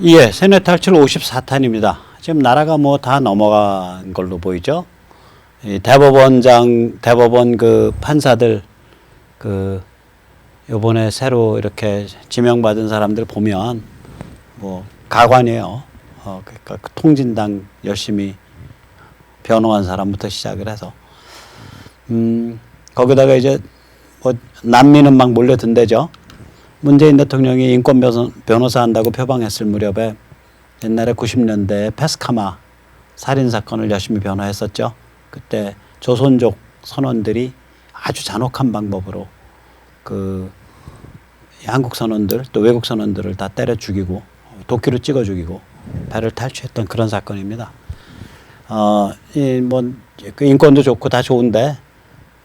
예, 세뇌 탈출 54탄입니다. 지금 나라가 뭐 다 넘어간 걸로 보이죠. 이 대법원 그 판사들 그 요번에 새로 이렇게 지명받은 사람들 보면 뭐 가관이에요. 그러니까 그 통진당 열심히 변호한 사람부터 시작을 해서 거기다가 이제 뭐 난민은 막 몰려든대죠. 문재인 대통령이 인권 변호사 한다고 표방했을 무렵에 옛날에 90년대에 페스카마 살인 사건을 열심히 변호했었죠. 그때 조선족 선원들이 아주 잔혹한 방법으로 그 한국 선원들 또 외국 선원들을 다 때려 죽이고 도끼로 찍어 죽이고 배를 탈취했던 그런 사건입니다. 그 인권도 좋고 다 좋은데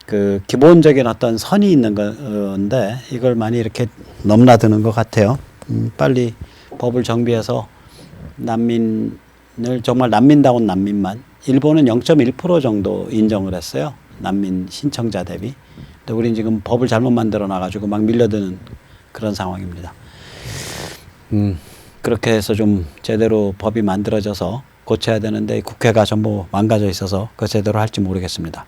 그 기본적인 어떤 선이 있는 건데 이걸 많이 이렇게 넘나드는 것 같아요. 빨리 법을 정비해서 난민을 정말 난민다운 난민만 일본은 0.1% 정도 인정을 했어요. 난민 신청자 대비. 근데 우린 지금 법을 잘못 만들어 놔가지고 막 밀려드는 그런 상황입니다. 그렇게 해서 좀 제대로 법이 만들어져서 고쳐야 되는데 국회가 전부 망가져 있어서 그 제대로 할지 모르겠습니다.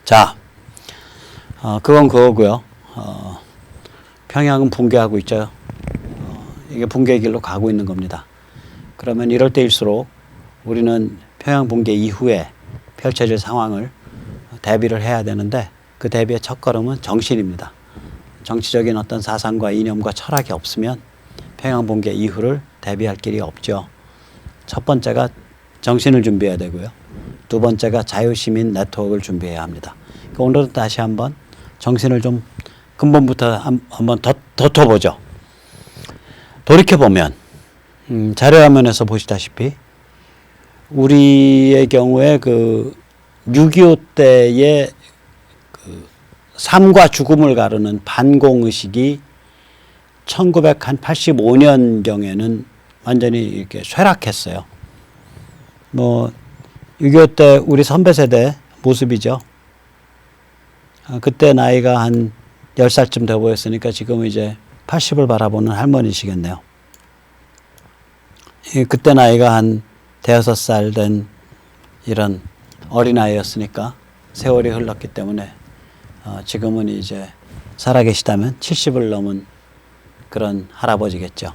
자, 그건 그거고요. 평양은 붕괴하고 있죠. 이게 붕괴의 길로 가고 있는 겁니다. 그러면 이럴 때일수록 우리는 평양 붕괴 이후에 펼쳐질 상황을 대비를 해야 되는데 그 대비의 첫걸음은 정신입니다. 정치적인 어떤 사상과 이념과 철학이 없으면 평양 붕괴 이후를 대비할 길이 없죠. 첫 번째가 정신을 준비해야 되고요. 두 번째가 자유시민 네트워크를 준비해야 합니다. 그러니까 오늘은 다시 한번 정신을 좀 근본부터 한번 덮어보죠. 돌이켜보면 자료화면에서 보시다시피 우리의 경우에 그 6.25 때의 그 삶과 죽음을 가르는 반공의식이 1985년경에는 완전히 이렇게 쇠락했어요. 뭐 6.25 때 우리 선배 세대 모습이죠. 그때 나이가 한 10살쯤 돼 보였으니까 지금 이제 80을 바라보는 할머니시겠네요. 그때 나이가 한 대여섯 살 된 이런 어린아이였으니까 세월이 흘렀기 때문에 지금은 이제 살아계시다면 70을 넘은 그런 할아버지겠죠.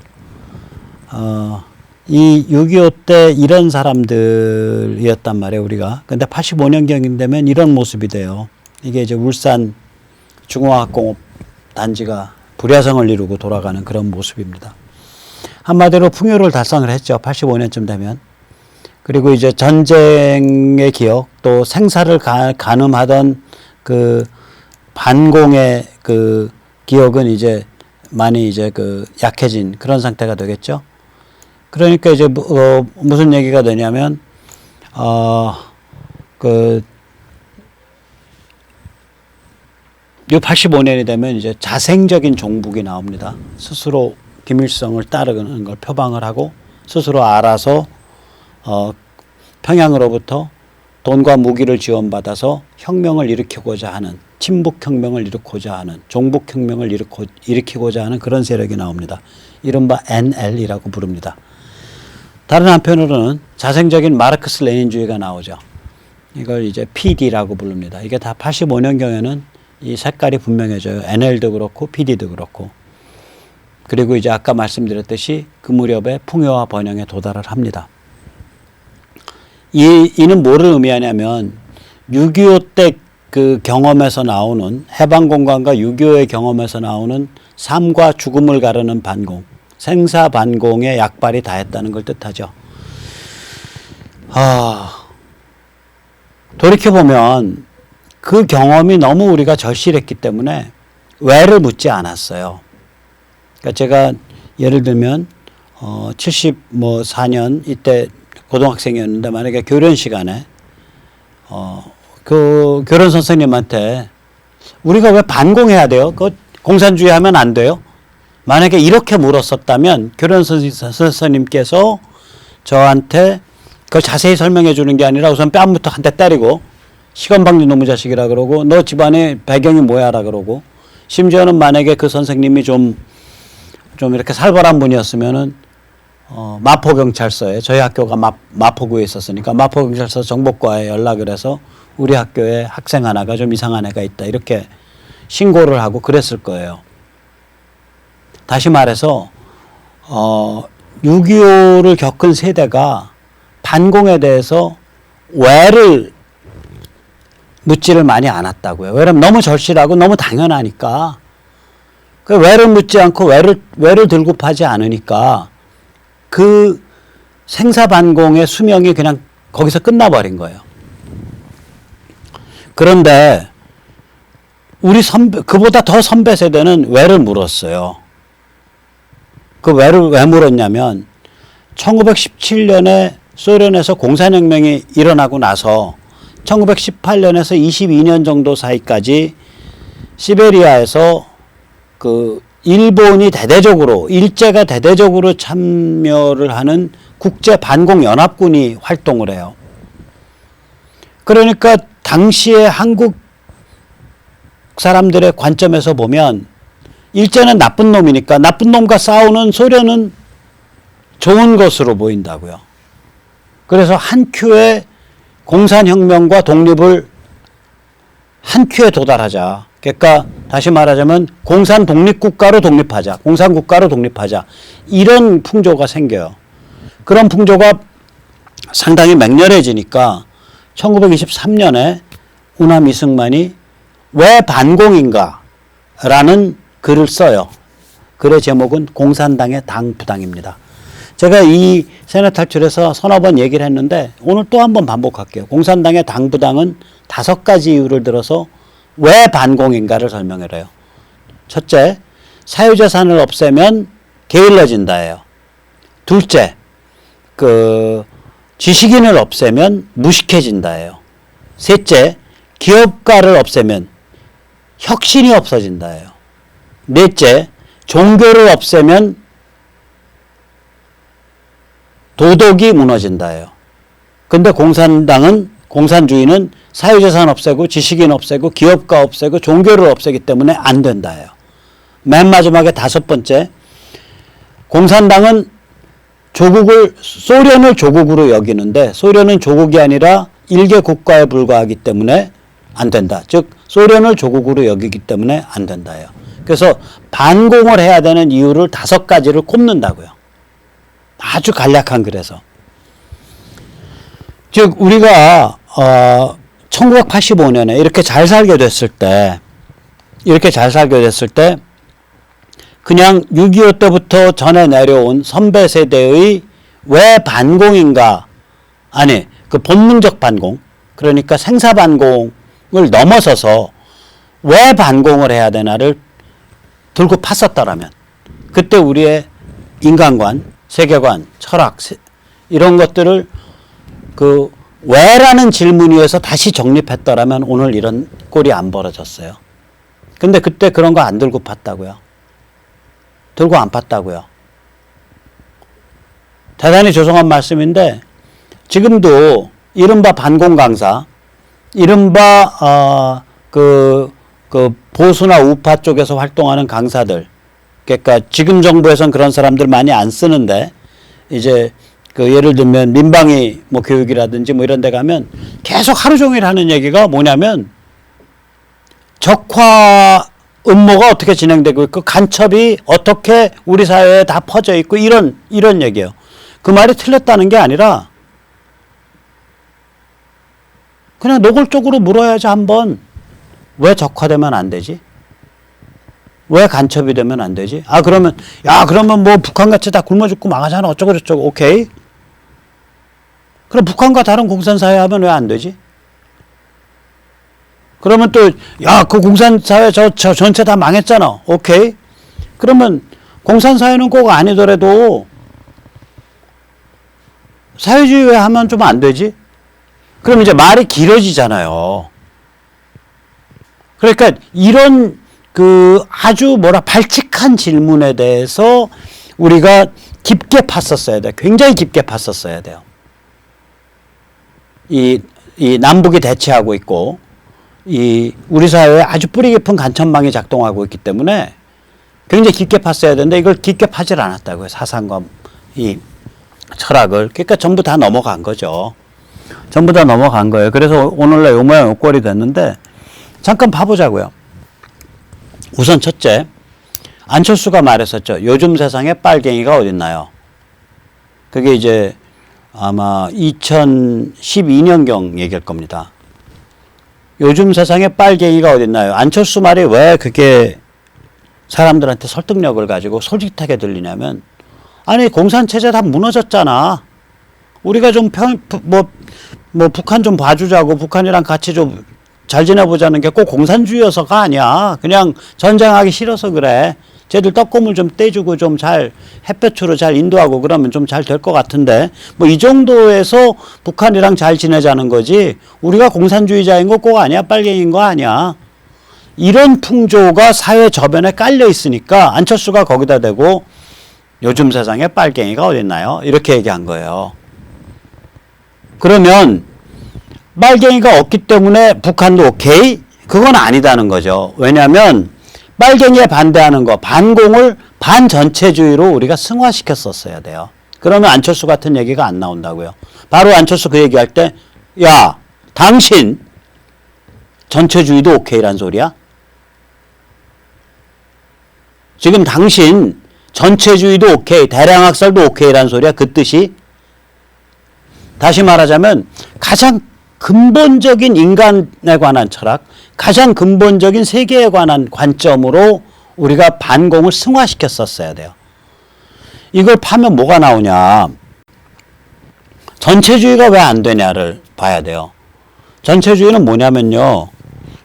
이 6.25 때 이런 사람들이었단 말이에요, 우리가. 근데 85년경이 되면 이런 모습이 돼요. 이게 이제 울산 중화학공업 단지가 불야성을 이루고 돌아가는 그런 모습입니다. 한마디로 풍요를 달성을 했죠. 85년쯤 되면. 그리고 이제 전쟁의 기억 또 생사를 가늠하던 그 반공의 그 기억은 이제 많이 이제 그 약해진 그런 상태가 되겠죠. 그러니까 이제 무슨 얘기가 되냐면 그 85년이 되면 이제 자생적인 종북이 나옵니다. 스스로 김일성을 따르는 걸 표방을 하고 스스로 알아서 평양으로부터 돈과 무기를 지원받아서 혁명을 일으키고자 하는 친북혁명을 일으키고자 하는 종북혁명을 일으키고자 하는 그런 세력이 나옵니다. 이른바 NL이라고 부릅니다. 다른 한편으로는 자생적인 마르크스 레닌주의가 나오죠. 이걸 이제 PD라고 부릅니다. 이게 다 85년경에는 이 색깔이 분명해져요. NL도 그렇고 PD도 그렇고. 그리고 이제 아까 말씀드렸듯이 그 무렵에 풍요와 번영에 도달을 합니다. 이는 뭐를 의미하냐면 6.25 때 그 경험에서 나오는 해방공간과 6.25의 경험에서 나오는 삶과 죽음을 가르는 반공, 생사반공의 약발이 다했다는 걸 뜻하죠. 돌이켜보면 그 경험이 너무 우리가 절실했기 때문에 왜를 묻지 않았어요. 그러니까 제가 예를 들면 74년 이때 고등학생이었는데 만약에 교련 시간에 그 교련 선생님한테 우리가 왜 반공해야 돼요? 그 공산주의 하면 안 돼요? 만약에 이렇게 물었었다면 교련 선생님께서 저한테 그걸 자세히 설명해 주는 게 아니라 우선 뺨부터 한 대 때리고 시건방지 놈의 자식이라 그러고 너 집안의 배경이 뭐야라 그러고 심지어는 만약에 그 선생님이 좀 이렇게 살벌한 분이었으면은 마포경찰서에 저희 학교가 마포구에 있었으니까 마포경찰서 정보과에 연락을 해서 우리 학교에 학생 하나가 좀 이상한 애가 있다 이렇게 신고를 하고 그랬을 거예요. 다시 말해서 6.25를 겪은 세대가 반공에 대해서 왜를 묻지를 많이 않았다고요. 왜냐면 너무 절실하고 너무 당연하니까. 그 왜를 묻지 않고 왜를 들고파지 않으니까 그 생사반공의 수명이 그냥 거기서 끝나버린 거예요. 그런데 우리 그보다 더 선배 세대는 왜를 물었어요. 그 왜를 왜 물었냐면 1917년에 소련에서 공산혁명이 일어나고 나서 1918년에서 22년 정도 사이까지 시베리아에서 그 일본이 일제가 대대적으로 참여를 하는 국제 반공 연합군이 활동을 해요. 그러니까 당시에 한국 사람들의 관점에서 보면 일제는 나쁜 놈이니까 나쁜 놈과 싸우는 소련은 좋은 것으로 보인다고요. 그래서 한 큐에 공산혁명과 독립을 한 큐에 도달하자. 그러니까 다시 말하자면 공산 독립국가로 독립하자. 공산국가로 독립하자. 이런 풍조가 생겨요. 그런 풍조가 상당히 맹렬해지니까 1923년에 우남 이승만이 왜 반공인가 라는 글을 써요. 글의 제목은 공산당의 당부당입니다. 제가 이 세뇌 탈출에서 서너 번 얘기를 했는데 오늘 또 한 번 반복할게요. 공산당의 당부당은 5가지 이유를 들어서 왜 반공인가를 설명을 해요. 첫째, 사유재산을 없애면 게을러진다예요. 둘째, 지식인을 없애면 무식해진다예요. 셋째, 기업가를 없애면 혁신이 없어진다예요. 넷째, 종교를 없애면 도덕이 무너진다예요. 근데 공산주의는 사유재산 없애고 지식인 없애고 기업가 없애고 종교를 없애기 때문에 안 된다예요. 맨 마지막에 5번째, 공산당은 소련을 조국으로 여기는데 소련은 조국이 아니라 일개 국가에 불과하기 때문에 안 된다. 즉 소련을 조국으로 여기기 때문에 안 된다예요. 그래서 반공을 해야 되는 이유를 5가지를 꼽는다고요. 아주 간략한 글에서. 즉 우리가 1985년에 이렇게 잘 살게 됐을 때 그냥 6.25 때부터 전해 내려온 선배 세대의 왜 반공인가, 아니 그 본능적 반공, 그러니까 생사 반공을 넘어서서 왜 반공을 해야 되나를 들고 팠었다라면 그때 우리의 인간관, 세계관, 철학 이런 것들을 그 왜라는 질문 위에서 다시 정립했더라면 오늘 이런 꼴이 안 벌어졌어요. 근데 그때 그런 거 안 들고 팠다고요. 들고 안 팠다고요. 대단히 죄송한 말씀인데 지금도 이른바 반공 강사, 이른바 보수나 우파 쪽에서 활동하는 강사들, 그러니까 지금 정부에선 그런 사람들 많이 안 쓰는데 이제 예를 들면 민방위 교육이라든지 이런 데 가면 계속 하루 종일 하는 얘기가 뭐냐면 적화 음모가 어떻게 진행되고 있고 간첩이 어떻게 우리 사회에 다 퍼져 있고 이런 얘기예요. 그 말이 틀렸다는 게 아니라 그냥 노골적으로 물어야지 한번. 왜 적화되면 안 되지? 왜 간첩이 되면 안 되지? 그러면 북한같이 다 굶어 죽고 망하잖아. 어쩌고 저쩌고. 오케이. 그럼 북한과 다른 공산사회 하면 왜 안 되지? 그러면 또 그 공산사회 저 전체 다 망했잖아. 오케이. 그러면 공산사회는 꼭 아니더라도 사회주의 하면 좀 안 되지? 그럼 이제 말이 길어지잖아요. 그러니까 이런 아주 발칙한 질문에 대해서 우리가 깊게 팠었어야 돼. 굉장히 깊게 팠었어야 돼요. 이 남북이 대치하고 있고 우리 사회에 아주 뿌리 깊은 간첩망이 작동하고 있기 때문에 굉장히 깊게 팠어야 되는데 이걸 깊게 파질 않았다고요. 사상과 철학을. 그러니까 전부 다 넘어간 거죠. 전부 다 넘어간 거예요. 그래서 오늘날 요 모양 요 꼴이 됐는데 잠깐 봐보자고요. 우선 첫째, 안철수가 말했었죠. 요즘 세상에 빨갱이가 어딨나요? 그게 이제 아마 2012년경 얘기할 겁니다. 요즘 세상에 빨갱이가 어딨나요? 안철수 말이 왜 그게 사람들한테 설득력을 가지고 솔직하게 들리냐면, 아니 공산체제 다 무너졌잖아. 우리가 좀 북한 좀 봐주자고, 북한이랑 같이 좀 잘 지내보자는 게 꼭 공산주의여서가 아니야. 그냥 전쟁하기 싫어서 그래. 쟤들 떡고물 좀 떼주고 좀 잘 햇볕으로 잘 인도하고 그러면 좀 잘 될 것 같은데, 뭐 이 정도에서 북한이랑 잘 지내자는 거지 우리가 공산주의자인 거 꼭 아니야. 빨갱이인 거 아니야. 이런 풍조가 사회 저변에 깔려 있으니까 안철수가 거기다 대고 요즘 세상에 빨갱이가 어딨나요? 이렇게 얘기한 거예요. 그러면 빨갱이가 없기 때문에 북한도 오케이? 그건 아니다는 거죠. 왜냐하면 빨갱이에 반대하는 거, 반공을 반전체주의로 우리가 승화시켰었어야 돼요. 그러면 안철수 같은 얘기가 안 나온다고요. 바로 안철수 그 얘기할 때, 야, 당신 전체주의도 오케이란 소리야? 지금 당신 전체주의도 오케이, 대량학살도 오케이란 소리야? 그 뜻이? 다시 말하자면 가장 근본적인 인간에 관한 철학, 가장 근본적인 세계에 관한 관점으로 우리가 반공을 승화시켰었어야 돼요. 이걸 파면 뭐가 나오냐. 전체주의가 왜 안 되냐를 봐야 돼요. 전체주의는 뭐냐면요.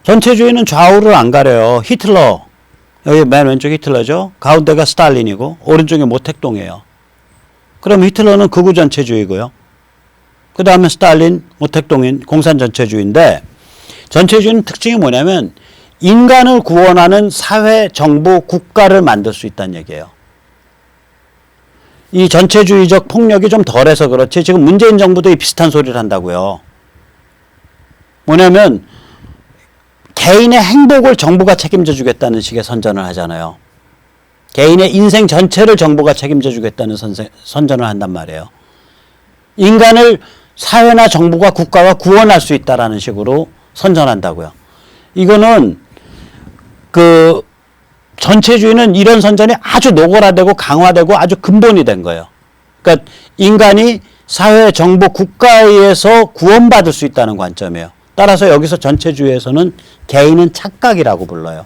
전체주의는 좌우를 안 가려요. 히틀러, 여기 맨 왼쪽 히틀러죠. 가운데가 스탈린이고 오른쪽이 모택동이에요. 그럼 히틀러는 극우 전체주의고요. 그 다음에 스탈린, 모택동인 공산전체주의인데, 전체주의는 특징이 뭐냐면 인간을 구원하는 사회, 정부, 국가를 만들 수 있다는 얘기예요. 이 전체주의적 폭력이 좀 덜해서 그렇지 지금 문재인 정부도 이 비슷한 소리를 한다고요. 뭐냐면 개인의 행복을 정부가 책임져 주겠다는 식의 선전을 하잖아요. 개인의 인생 전체를 정부가 책임져 주겠다는 선전을 한단 말이에요. 인간을 사회나 정부가 국가가 구원할 수 있다라는 식으로 선전한다고요. 이거는 그 전체주의는 이런 선전이 아주 노골화되고 강화되고 아주 근본이 된 거예요. 그러니까 인간이 사회, 정부, 국가에 의해서 구원받을 수 있다는 관점이에요. 따라서 여기서 전체주의에서는 개인은 착각이라고 불러요.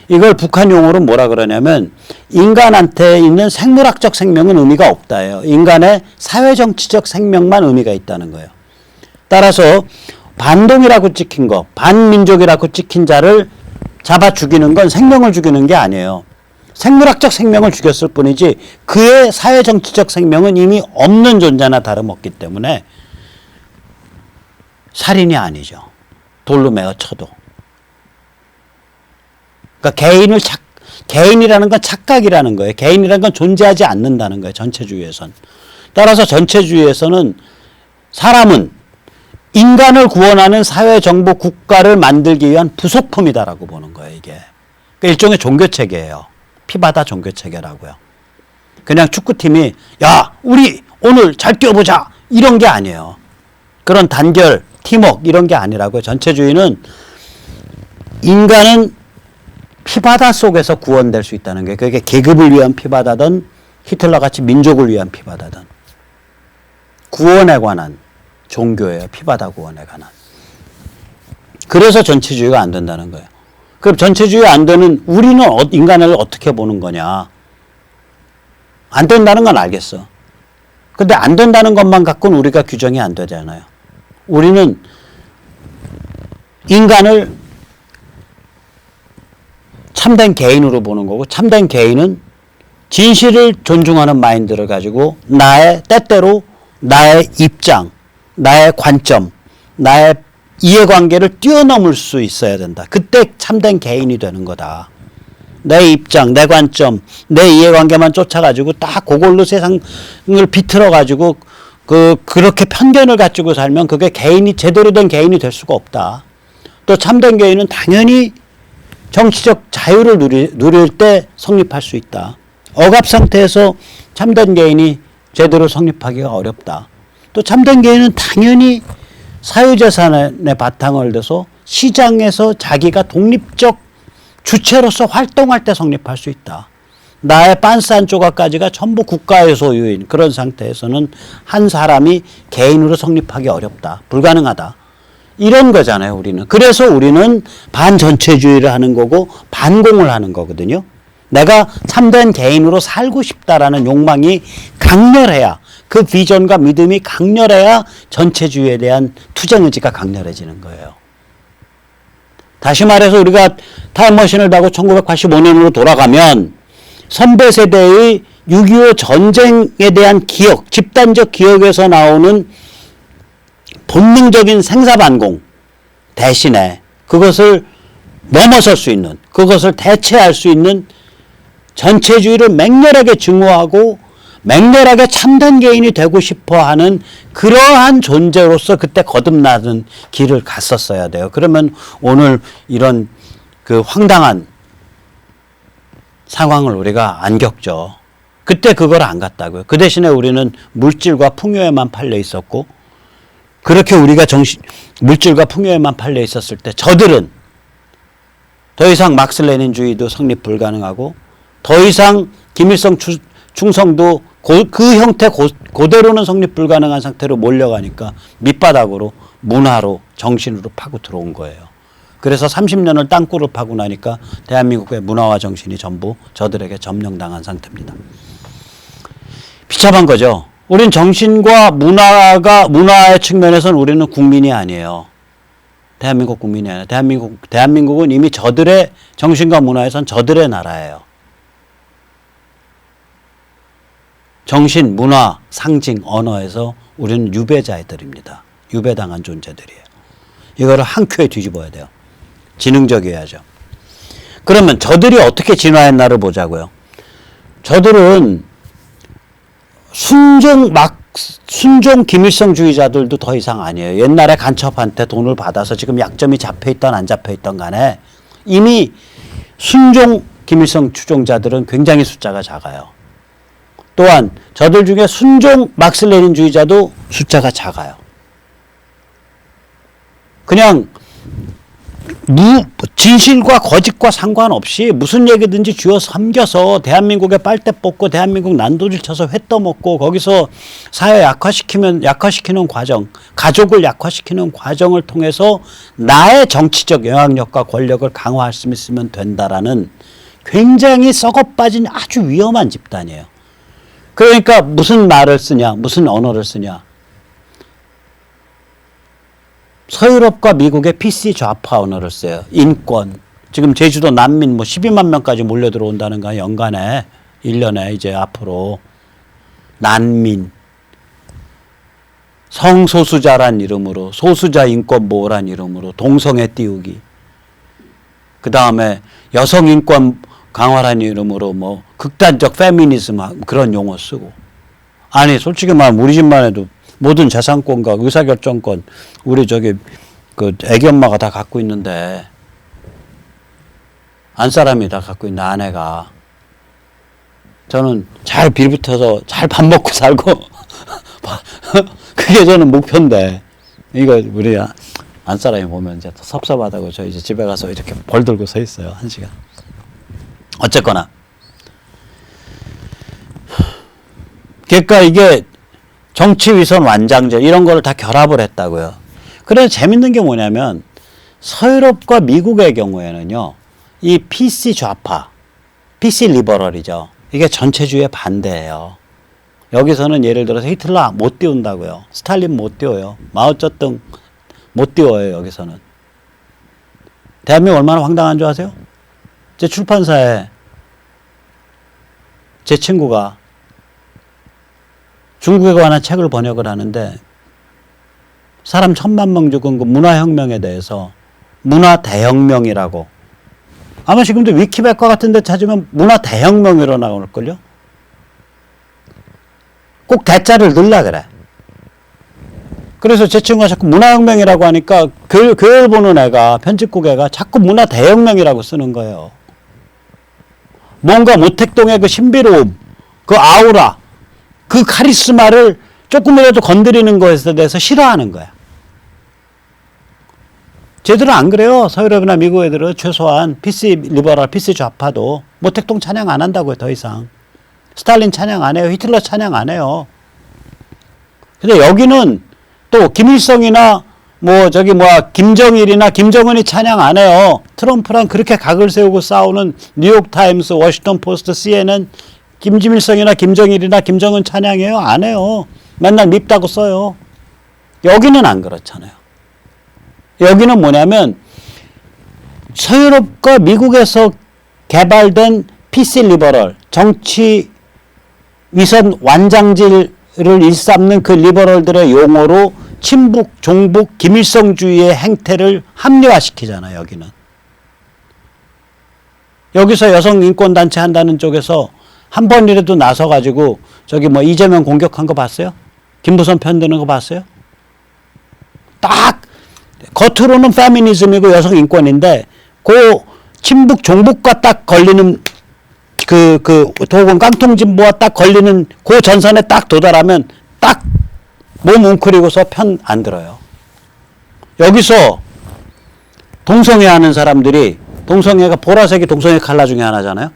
이걸 북한 용어로 뭐라 그러냐면 인간한테 있는 생물학적 생명은 의미가 없다예요. 인간의 사회정치적 생명만 의미가 있다는 거예요. 따라서 반동이라고 찍힌 거, 반민족이라고 찍힌 자를 잡아 죽이는 건 생명을 죽이는 게 아니에요. 생물학적 생명을 죽였을 뿐이지 그의 사회정치적 생명은 이미 없는 존재나 다름없기 때문에 살인이 아니죠. 돌로 매어 쳐도. 그러니까 개인이라는 건 착각이라는 거예요. 개인이라는 건 존재하지 않는다는 거예요. 전체주의에선. 따라서 전체주의에서는 사람은 인간을 구원하는 사회, 정부, 국가를 만들기 위한 부속품이다라고 보는 거예요. 이게. 그러니까 일종의 종교체계예요. 피바다 종교체계라고요. 그냥 축구팀이 야 우리 오늘 잘 뛰어보자 이런 게 아니에요. 그런 단결, 팀워크 이런 게 아니라고요. 전체주의는 인간은 피바다 속에서 구원될 수 있다는 게, 그게 계급을 위한 피바다든 히틀러같이 민족을 위한 피바다든 구원에 관한 종교예요. 피바다 구원에 관한. 그래서 전체주의가 안 된다는 거예요. 그럼 전체주의 안 되는 우리는 인간을 어떻게 보는 거냐. 안 된다는 건 알겠어. 근데 안 된다는 것만 갖고는 우리가 규정이 안 되잖아요. 우리는 인간을 참된 개인으로 보는 거고, 참된 개인은 진실을 존중하는 마인드를 가지고 때때로 나의 입장, 나의 관점, 나의 이해관계를 뛰어넘을 수 있어야 된다. 그때 참된 개인이 되는 거다. 내 입장, 내 관점, 내 이해관계만 쫓아가지고 딱 그걸로 세상을 비틀어가지고 그렇게 편견을 가지고 살면 그게 제대로 된 개인이 될 수가 없다. 또 참된 개인은 당연히 정치적 자유를 누릴 때 성립할 수 있다. 억압 상태에서 참된 개인이 제대로 성립하기가 어렵다. 또 참된 개인은 당연히 사유재산의 바탕을 둬서 시장에서 자기가 독립적 주체로서 활동할 때 성립할 수 있다. 나의 빤스 한 조각까지가 전부 국가의 소유인 그런 상태에서는 한 사람이 개인으로 성립하기 어렵다. 불가능하다. 이런 거잖아요, 우리는. 그래서 우리는 반전체주의를 하는 거고 반공을 하는 거거든요. 내가 참된 개인으로 살고 싶다라는 욕망이 강렬해야, 그 비전과 믿음이 강렬해야 전체주의에 대한 투쟁 의지가 강렬해지는 거예요. 다시 말해서 우리가 타임머신을 타고 1985년으로 돌아가면 선배 세대의 6.25 전쟁에 대한 기억, 집단적 기억에서 나오는 본능적인 생사반공 대신에 그것을 넘어설 수 있는, 그것을 대체할 수 있는 전체주의를 맹렬하게 증오하고 맹렬하게 참된 개인이 되고 싶어하는 그러한 존재로서 그때 거듭나는 길을 갔었어야 돼요. 그러면 오늘 이런 그 황당한 상황을 우리가 안 겪죠. 그때 그걸 안 갔다고요. 그 대신에 우리는 물질과 풍요에만 팔려 있었고, 그렇게 우리가 물질과 풍요에만 팔려 있었을 때 저들은 더 이상 막스 레닌주의도 성립 불가능하고 더 이상 김일성 충성도 그 형태 그대로는 성립 불가능한 상태로 몰려가니까 밑바닥으로 문화로 정신으로 파고 들어온 거예요. 그래서 30년을 땅굴을 파고 나니까 대한민국의 문화와 정신이 전부 저들에게 점령당한 상태입니다. 비참한 거죠. 우린 정신과 문화의 측면에서는 우리는 국민이 아니에요. 대한민국 국민이 아니에요. 대한민국은 이미 저들의 정신과 문화에선 저들의 나라예요. 정신, 문화, 상징, 언어에서 우리는 유배자들입니다. 유배당한 존재들이에요. 이거를 한 큐에 뒤집어야 돼요. 지능적이어야죠. 그러면 저들이 어떻게 진화했나를 보자고요. 저들은 순종 김일성주의자들도 더 이상 아니에요. 옛날에 간첩한테 돈을 받아서 지금 약점이 잡혀있던 안 잡혀있던 간에 이미 순종 김일성 추종자들은 굉장히 숫자가 작아요. 또한 저들 중에 순종 막스레닌주의자도 숫자가 작아요. 그냥 진실과 거짓과 상관없이 무슨 얘기든지 쥐어 삼겨서 대한민국에 빨대 뽑고 대한민국 난도질 쳐서 회 떠먹고 거기서 사회 약화시키는 과정, 가족을 약화시키는 과정을 통해서 나의 정치적 영향력과 권력을 강화할 수 있으면 된다라는 굉장히 썩어빠진 아주 위험한 집단이에요. 그러니까 무슨 말을 쓰냐, 무슨 언어를 쓰냐. 서유럽과 미국의 PC 좌파 언어를 써요. 인권. 지금 제주도 난민 12만 명까지 몰려 들어온다는 거야. 연간에 1년에 이제 앞으로 난민. 성소수자란 이름으로 소수자 인권 보호란 이름으로 동성애 띄우기. 그 다음에 여성 인권 강화란 이름으로 극단적 페미니즘 그런 용어 쓰고. 아니 솔직히 말하면 우리 집만 해도 모든 재산권과 의사결정권 우리 그 애기 엄마가 다 갖고 있는데 안 사람이 다 갖고 있는 아내가 저는 잘 빌붙어서 잘 밥 먹고 살고 그게 저는 목표인데 이거 우리 안 사람이 보면 이제 또 섭섭하다고 저 이제 집에 가서 이렇게 벌 들고 서 있어요. 1시간. 어쨌거나 그러니까 이게 정치위선 완장제 이런 거를 다 결합을 했다고요. 그래서 재밌는 게 뭐냐면 서유럽과 미국의 경우에는요. 이 PC 좌파, PC 리버럴이죠. 이게 전체주의의 반대예요. 여기서는 예를 들어서 히틀러 못 띄운다고요. 스탈린 못 띄워요. 마오쩌둥 못 띄워요. 여기서는. 대한민국 얼마나 황당한 줄 아세요? 제 출판사에 제 친구가 중국에 관한 책을 번역을 하는데 사람 1000만 명 죽은 그 문화혁명에 대해서 문화대혁명이라고 아마 지금도 위키백과 같은 데 찾으면 문화대혁명으로 나올걸요? 꼭 대자를 넣으려 그래. 그래서 제 친구가 자꾸 문화혁명이라고 하니까 교회를 보는 애가 편집국 애가 자꾸 문화대혁명이라고 쓰는 거예요. 뭔가 모택동의 그 신비로움, 그 아우라 그 카리스마를 조금이라도 건드리는 것에 대해서 싫어하는 거야. 쟤들은 안 그래요. 서유럽이나 미국 애들은 최소한 PC 리버럴, PC 좌파도 모택동 찬양 안 한다고요. 더 이상. 스탈린 찬양 안 해요. 히틀러 찬양 안 해요. 근데 여기는 또 김일성이나 김정일이나 김정은이 찬양 안 해요. 트럼프랑 그렇게 각을 세우고 싸우는 뉴욕타임스, 워싱턴 포스트, CNN 김일성이나 김정일이나 김정은 찬양해요? 안 해요. 맨날 밉다고 써요. 여기는 안 그렇잖아요. 여기는 뭐냐면 서유럽과 미국에서 개발된 PC 리버럴, 정치 위선 완장질을 일삼는 그 리버럴들의 용어로 친북, 종북, 김일성주의의 행태를 합리화시키잖아요. 여기는. 여기서 여성인권단체 한다는 쪽에서 한 번이라도 나서가지고 이재명 공격한 거 봤어요? 김부선 편드는 거 봤어요? 딱 겉으로는 페미니즘이고 여성인권인데 그 친북, 종북과 딱 걸리는 혹은 깡통진보와 딱 걸리는 그 전선에 딱 도달하면 딱 몸 웅크리고서 편 안 들어요. 여기서 동성애 하는 사람들이, 동성애가 보라색이 동성애 컬러 중에 하나잖아요.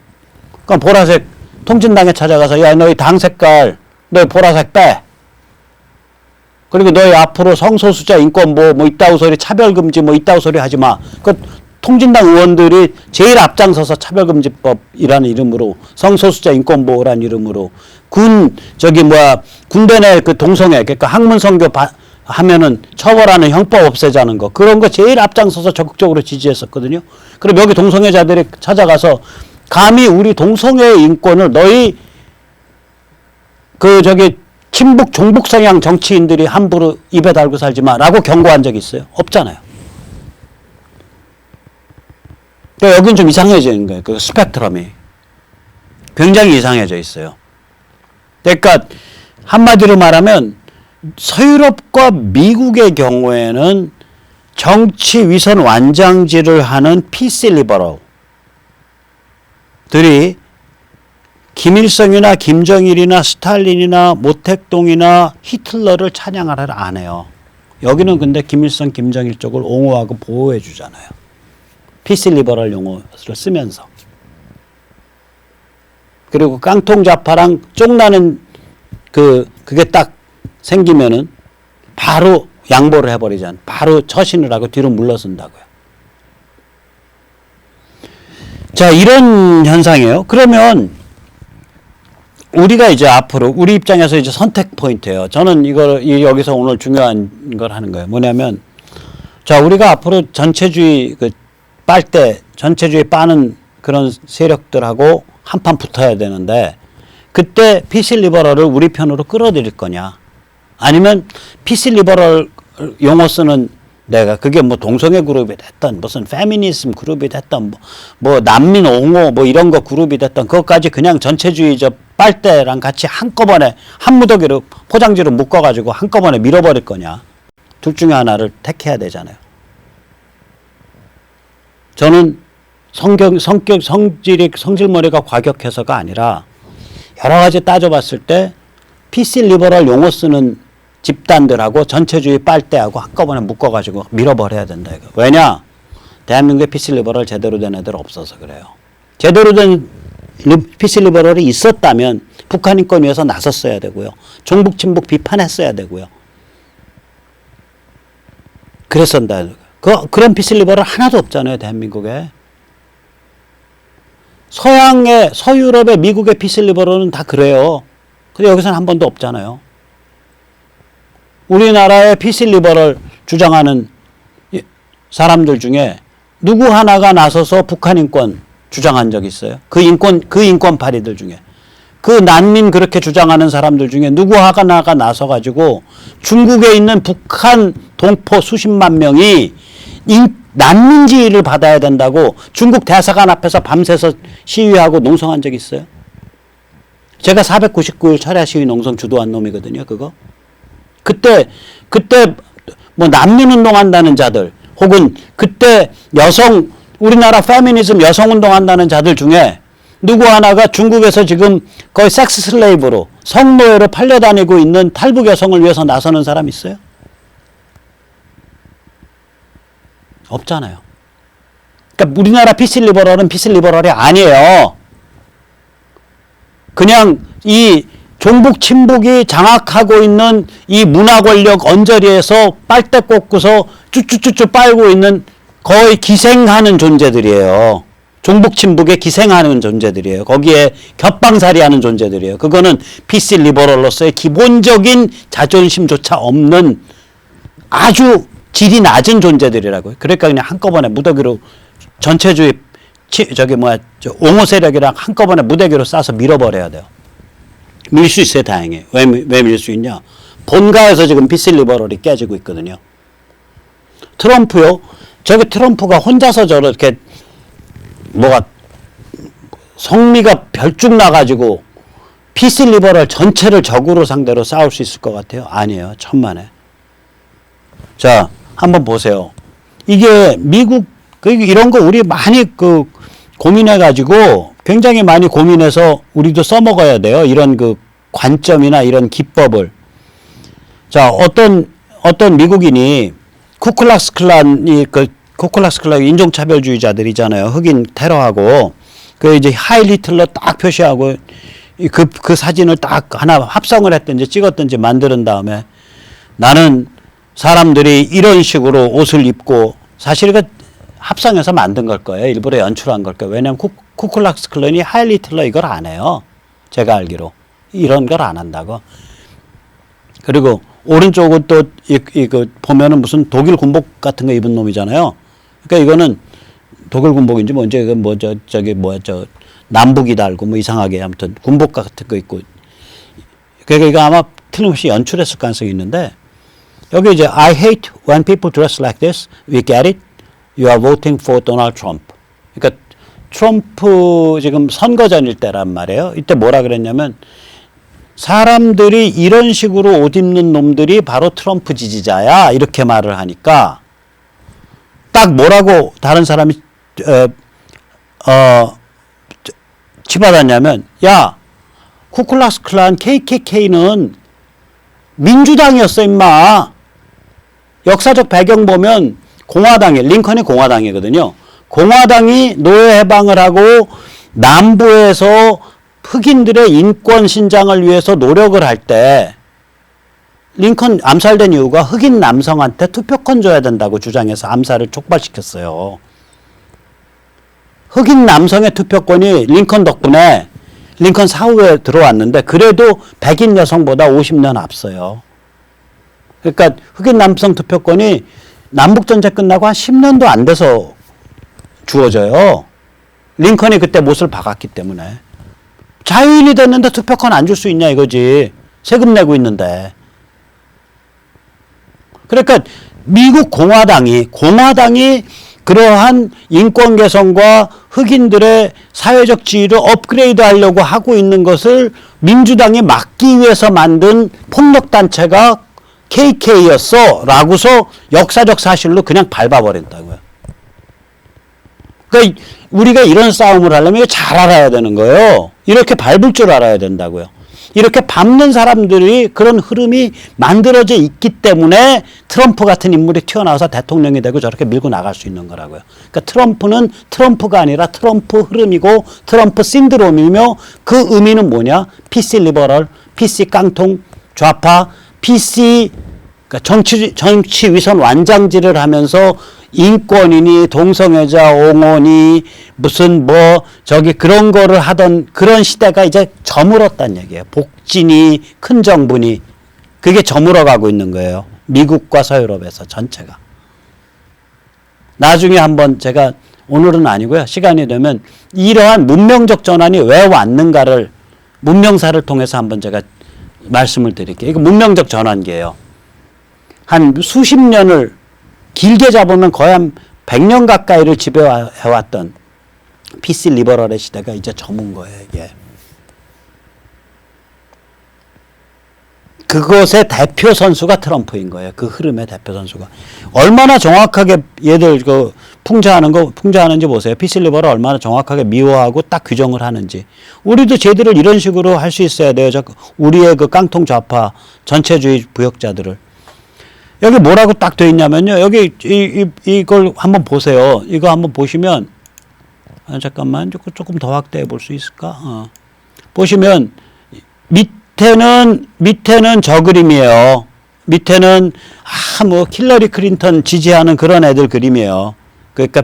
그럼 보라색 통진당에 찾아가서 야 너희 당 색깔 너희 보라색 빼. 그리고 너희 앞으로 성소수자 인권 뭐 이따구 소리 차별금지 뭐 이따구 소리 하지 마. 그 통진당 의원들이 제일 앞장서서 차별금지법이라는 이름으로 성소수자 인권보호라는 이름으로 군대 내 그 동성애 그러니까 학문성교 하면은 처벌하는 형법 없애자는 거 그런 거 제일 앞장서서 적극적으로 지지했었거든요. 그럼 여기 동성애자들이 찾아가서 감히 우리 동성애의 인권을 너희 친북 종북 성향 정치인들이 함부로 입에 달고 살지 마라고 경고한 적이 있어요? 없잖아요. 그러니까 여기는 좀 이상해지는 거예요. 그 스펙트럼이 굉장히 이상해져 있어요. 그러니까 한마디로 말하면 서유럽과 미국의 경우에는 정치 위선 완장질을 하는 PC 리버럴들이 김일성이나 김정일이나 스탈린이나 모택동이나 히틀러를 찬양하라 안 해요. 여기는 근데 김일성, 김정일 쪽을 옹호하고 보호해 주잖아요. PC 리버럴 용어를 쓰면서. 그리고 깡통 좌파랑 쪽나는 그게 딱 생기면은 바로 양보를 해버리잖아요. 바로 처신을 하고 뒤로 물러선다고요. 자, 이런 현상이에요. 그러면 우리가 이제 앞으로 우리 입장에서 이제 선택 포인트예요. 저는 여기서 오늘 중요한 걸 하는 거예요. 뭐냐면 자, 우리가 앞으로 전체주의 전체주의 빠는 그런 세력들하고 한판 붙어야 되는데 그때 PC 리버럴을 우리 편으로 끌어들일 거냐? 아니면 PC 리버럴 용어 쓰는 내가 그게 뭐 동성애 그룹이 됐던 무슨 페미니즘 그룹이 됐던 뭐 난민 옹호 뭐 이런 거 그룹이 됐던 그것까지 그냥 전체주의 빨대랑 같이 한꺼번에 한 무더기로 포장지로 묶어가지고 한꺼번에 밀어버릴 거냐? 둘 중에 하나를 택해야 되잖아요. 저는 성질머리가 과격해서가 아니라 여러 가지 따져봤을 때 PC 리버럴 용어 쓰는 집단들하고 전체주의 빨대하고 한꺼번에 묶어가지고 밀어버려야 된다. 이거. 왜냐? 대한민국에 PC 리버럴 제대로 된 애들 없어서 그래요. 제대로 된 PC 리버럴이 있었다면 북한 인권 위해서 나섰어야 되고요. 종북 친북 비판했어야 되고요. 그랬었다. 그런 PC 리버럴 하나도 없잖아요. 대한민국에. 서유럽의 미국의 PC 리버럴은 다 그래요. 근데 여기서는 한 번도 없잖아요. 우리나라의 PC 리버럴 주장하는 사람들 중에 누구 하나가 나서서 북한 인권 주장한 적 있어요? 그 인권파리들 중에. 그 난민 그렇게 주장하는 사람들 중에 누구 하나가 나서가지고 중국에 있는 북한 동포 수십만 명이 난민지위를 받아야 된다고 중국 대사관 앞에서 밤새서 시위하고 농성한 적 있어요? 제가 499일 철야 시위 농성 주도한 놈이거든요, 그거. 그때 뭐 난민운동한다는 자들 혹은 그때 우리나라 페미니즘 여성운동한다는 자들 중에 누구 하나가 중국에서 지금 거의 섹스 슬레이브로 성노예로 팔려다니고 있는 탈북 여성을 위해서 나서는 사람 있어요? 없잖아요. 그러니까 우리나라 PC 리버럴은 PC 리버럴이 아니에요. 그냥 이 종북 친북이 장악하고 있는 이 문화 권력 언저리에서 빨대 꽂고서 쭈쭈쭈쭈 빨고 있는 거의 기생하는 존재들이에요. 종북 친북에 기생하는 존재들이에요. 거기에 겹방살이하는 존재들이에요. 그거는 PC 리버럴로서의 기본적인 자존심조차 없는 아주 질이 낮은 존재들이라고요. 그러니까 그냥 한꺼번에 무더기로 전체주의 옹호 세력이랑 한꺼번에 무더기로 싸서 밀어버려야 돼요. 밀 수 있어요, 다행히. 왜 밀 수 있냐? 본가에서 지금 PC 리버럴이 깨지고 있거든요. 트럼프요? 저기 트럼프가 혼자서 저렇게 성미가 별쭉 나가지고 PC 리버럴 전체를 적으로 상대로 싸울 수 있을 것 같아요? 아니에요. 천만에. 자, 한번 보세요. 이게 미국, 이런 거 우리 많이 고민해가지고 굉장히 많이 고민해서 우리도 써먹어야 돼요. 이런 관점이나 이런 기법을. 자, 어떤 미국인이 쿠클락스 클란이 쿠클락스 클란 인종차별주의자들이잖아요. 흑인 테러하고 이제 하일 히틀러 딱 표시하고 그 사진을 딱 하나 합성을 했든지 찍었든지 만드는 다음에 나는 사람들이 이런 식으로 옷을 입고 사실 합성해서 만든 걸 거예요. 일부러 연출한 걸 거예요. 왜냐하면 쿠클락스 클란이 하일 히틀러 이걸 안 해요. 제가 알기로. 이런 걸 안 한다고. 그리고 오른쪽은 또 보면은 무슨 독일 군복 같은 거 입은 놈이잖아요. 그러니까 이거는 독일 군복인지 뭔지 이건 남북이 달고 이상하게 아무튼 군복 같은 거 입고. 그러니까 이거 아마 틀림없이 연출했을 가능성이 있는데 여기 이제 I hate when people dress like this. We get it. You are voting for Donald Trump. 그러니까 트럼프 지금 선거전일 때란 말이에요. 이때 뭐라 그랬냐면 사람들이 이런 식으로 옷 입는 놈들이 바로 트럼프 지지자야. 이렇게 말을 하니까 딱 뭐라고 다른 사람이 치받았냐면 야, 쿠클락스 클란 KKK는 민주당이었어 임마. 역사적 배경 보면 공화당이 링컨이 공화당이거든요. 공화당이 노예 해방을 하고 남부에서 흑인들의 인권 신장을 위해서 노력을 할 때 링컨 암살된 이유가 흑인 남성한테 투표권 줘야 된다고 주장해서 암살을 촉발시켰어요. 흑인 남성의 투표권이 링컨 덕분에 링컨 사후에 들어왔는데 그래도 백인 여성보다 50년 앞서요. 그러니까 흑인 남성 투표권이 남북전쟁 끝나고 한 10년도 안 돼서 주어져요. 링컨이 그때 못을 박았기 때문에. 자유인이 됐는데 투표권 안 줄 수 있냐 이거지. 세금 내고 있는데. 그러니까 미국 공화당이 그러한 인권 개선과 흑인들의 사회적 지위를 업그레이드 하려고 하고 있는 것을 민주당이 막기 위해서 만든 폭력단체가 KK였어 라고서 역사적 사실로 그냥 밟아버린다고요. 그러니까 우리가 이런 싸움을 하려면 이거 잘 알아야 되는 거예요. 이렇게 밟을 줄 알아야 된다고요. 이렇게 밟는 사람들이 그런 흐름이 만들어져 있기 때문에 트럼프 같은 인물이 튀어나와서 대통령이 되고 저렇게 밀고 나갈 수 있는 거라고요. 그러니까 트럼프는 트럼프가 아니라 트럼프 흐름이고 트럼프 신드롬이며 그 의미는 뭐냐? PC 리버럴, PC 깡통, 좌파, PC 그러니까 정치 위선 완장질을 하면서 인권이니 동성애자 옹호니 무슨 그런 거를 하던 그런 시대가 이제 저물었다는 얘기예요. 복진이 큰 정부니 그게 저물어가고 있는 거예요. 미국과 서유럽에서 전체가. 나중에 한번 제가 오늘은 아니고요. 시간이 되면 이러한 문명적 전환이 왜 왔는가를 문명사를 통해서 한번 제가 말씀을 드릴게요. 이거 문명적 전환기예요. 한 수십 년을 길게 잡으면 거의 한 100년 가까이를 지배해왔던 PC 리버럴의 시대가 이제 저문 거예요, 이게. 그것의 대표 선수가 트럼프인 거예요. 그 흐름의 대표 선수가. 얼마나 정확하게 얘들 그 풍자하는지 보세요. 피슬리버를 얼마나 정확하게 미워하고 딱 규정을 하는지. 우리도 쟤들을 이런 식으로 할 수 있어야 돼요. 우리의 그 깡통 좌파 전체주의 부역자들을. 여기 뭐라고 딱 돼 있냐면요. 여기 이걸 한번 보세요. 이거 한번 보시면 잠깐만 조금 더 확대해 볼 수 있을까? 보시면 밑에는 저 그림이에요. 밑에는 뭐 힐러리 클린턴 지지하는 그런 애들 그림이에요. 그러니까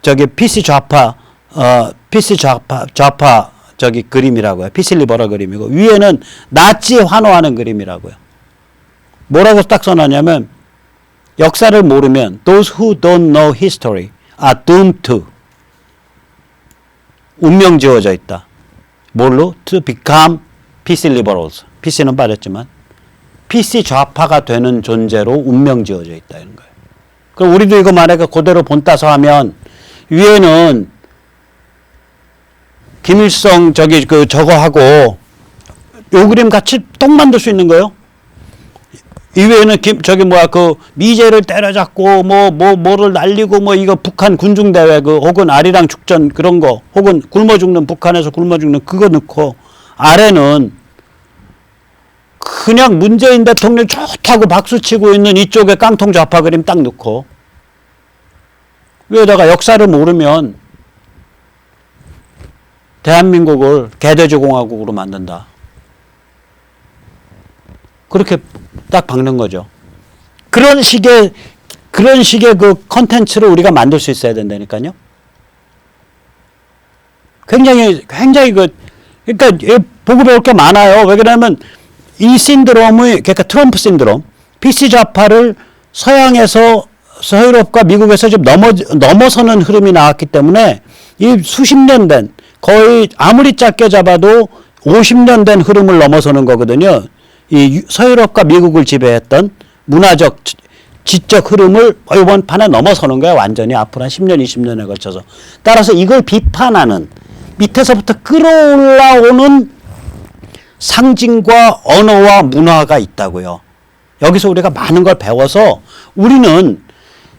저기 PC 좌파 저기 그림이라고요. PC 리버럴 그림이고 위에는 나치 환호하는 그림이라고요. 뭐라고 딱 써놨냐면 역사를 모르면 those who don't know history are doomed to 운명 지어져 있다. 뭘로? To become PC liberals. PC는 빠졌지만 PC 좌파가 되는 존재로 운명 지어져 있다 이런 거예요. 그럼 우리도 이거 만약에 그대로 본따서 하면 위에는 김일성 저거 하고 요 그림 같이 똑 만들 수 있는 거예요. 이외에는 미제를 때려잡고 뭐를 날리고 이거 북한 군중 대회 혹은 아리랑 죽전 그런 거 혹은 굶어 죽는 북한에서 굶어 죽는 그거 넣고 아래는 그냥 문재인 대통령 좋다고 박수치고 있는 이쪽에 깡통 좌파 그림 딱 넣고 위에다가 역사를 모르면 대한민국을 개돼지 공화국으로 만든다. 그렇게 딱 박는 거죠. 그런 식의 그 컨텐츠를 우리가 만들 수 있어야 된다니까요. 굉장히 그러니까 보고 배울 게 많아요. 왜 그러냐면 이 신드롬의 그러니까 트럼프 신드롬, PC 좌파를 서유럽과 미국에서 좀 넘어서는 흐름이 나왔기 때문에 이 수십 년 된 거의 아무리 짧게 잡아도 50년 된 흐름을 넘어서는 거거든요. 이 서유럽과 미국을 지배했던 문화적, 지적 흐름을 이번 판에 넘어서는 거야. 완전히 앞으로 한 10년, 20년에 걸쳐서. 따라서 이걸 비판하는 밑에서부터 끌어올라오는 상징과 언어와 문화가 있다고요. 여기서 우리가 많은 걸 배워서 우리는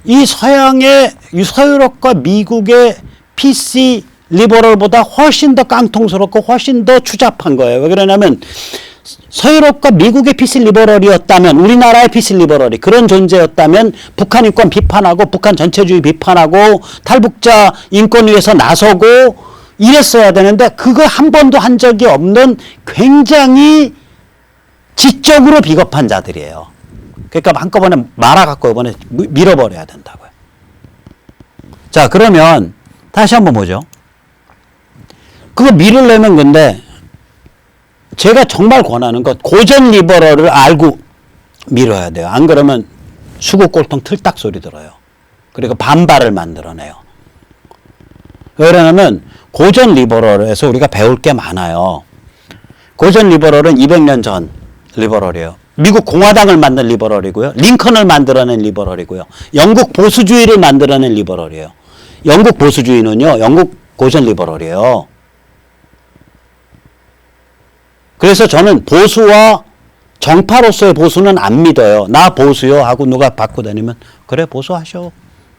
이 서유럽과 미국의 PC 리버럴보다 훨씬 더 깡통스럽고 훨씬 더 추잡한 거예요. 왜 그러냐면 서유럽과 미국의 PC 리버럴이었다면 우리나라의 PC 리버럴이 그런 존재였다면 북한 인권 비판하고 북한 전체주의 비판하고 탈북자 인권 위해서 나서고 이랬어야 되는데 그거 한 번도 한 적이 없는 굉장히 지적으로 비겁한 자들이에요. 그러니까 한꺼번에 말아갖고 이번에 밀어버려야 된다고요. 자, 그러면 다시 한번 보죠. 그거 밀으려면 근데 제가 정말 권하는 것 고전 리버럴을 알고 밀어야 돼요. 안 그러면 수국골통 틀딱 소리 들어요. 그리고 반발을 만들어내요. 왜 그러냐면 고전 리버럴에서 우리가 배울 게 많아요. 고전 리버럴은 200년 전 리버럴이에요. 미국 공화당을 만든 리버럴이고요. 링컨을 만들어낸 리버럴이고요. 영국 보수주의를 만들어낸 리버럴이에요. 영국 보수주의는요. 영국 고전 리버럴이에요. 그래서 저는 보수와 정파로서의 보수는 안 믿어요. 나 보수요 하고 누가 받고 다니면 그래 보수하셔.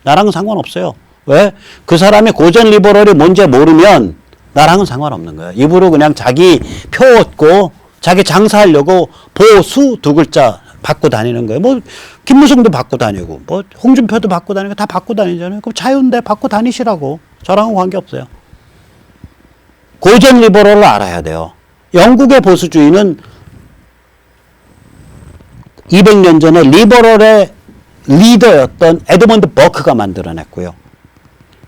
나랑은 상관없어요. 왜? 그 사람이 고전 리버럴이 뭔지 모르면 나랑은 상관없는 거예요. 입으로 그냥 자기 표 얻고 자기 장사하려고 보수 두 글자 받고 다니는 거예요. 뭐 김무성도 받고 다니고 뭐 홍준표도 받고 다니고 다 받고 다니잖아요. 그럼 자유인데 받고 다니시라고. 저랑은 관계없어요. 고전 리버럴을 알아야 돼요. 영국의 보수주의는 200년 전에 리버럴의 리더였던 에드먼드 버크가 만들어냈고요.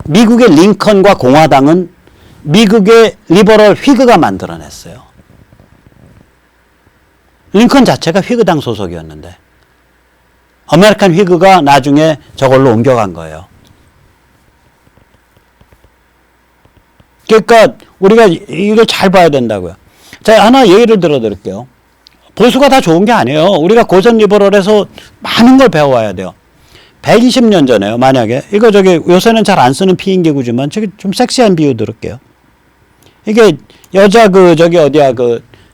미국의 링컨과 공화당은 미국의 리버럴 휘그가 만들어냈어요. 링컨 자체가 휘그당 소속이었는데 아메리칸 휘그가 나중에 저걸로 옮겨간 거예요. 그러니까 우리가 이걸 잘 봐야 된다고요. 자, 하나 예를 들어 드릴게요. 보수가 다 좋은 게 아니에요. 우리가 고전 리버럴에서 많은 걸 배워야 돼요. 120년 전에요. 만약에 이거 요새는 잘 안 쓰는 피임기구지만 좀 섹시한 비유 들을게요. 이게 여자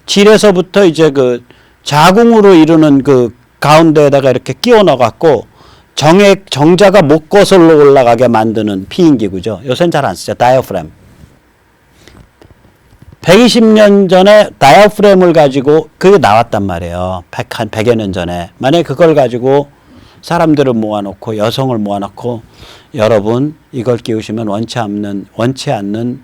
질에서부터 이제 자궁으로 이루는 그 가운데에다가 이렇게 끼워 넣어갖고 정자가 목 거슬러 올라가게 만드는 피임기구죠. 요새는 잘 안 쓰죠. 다이어프램. 120년 전에 다이어프램을 가지고 그게 나왔단 말이에요. 한 100여 년 전에. 만약에 그걸 가지고 사람들을 모아놓고 여성을 모아놓고 여러분 이걸 끼우시면 원치 않는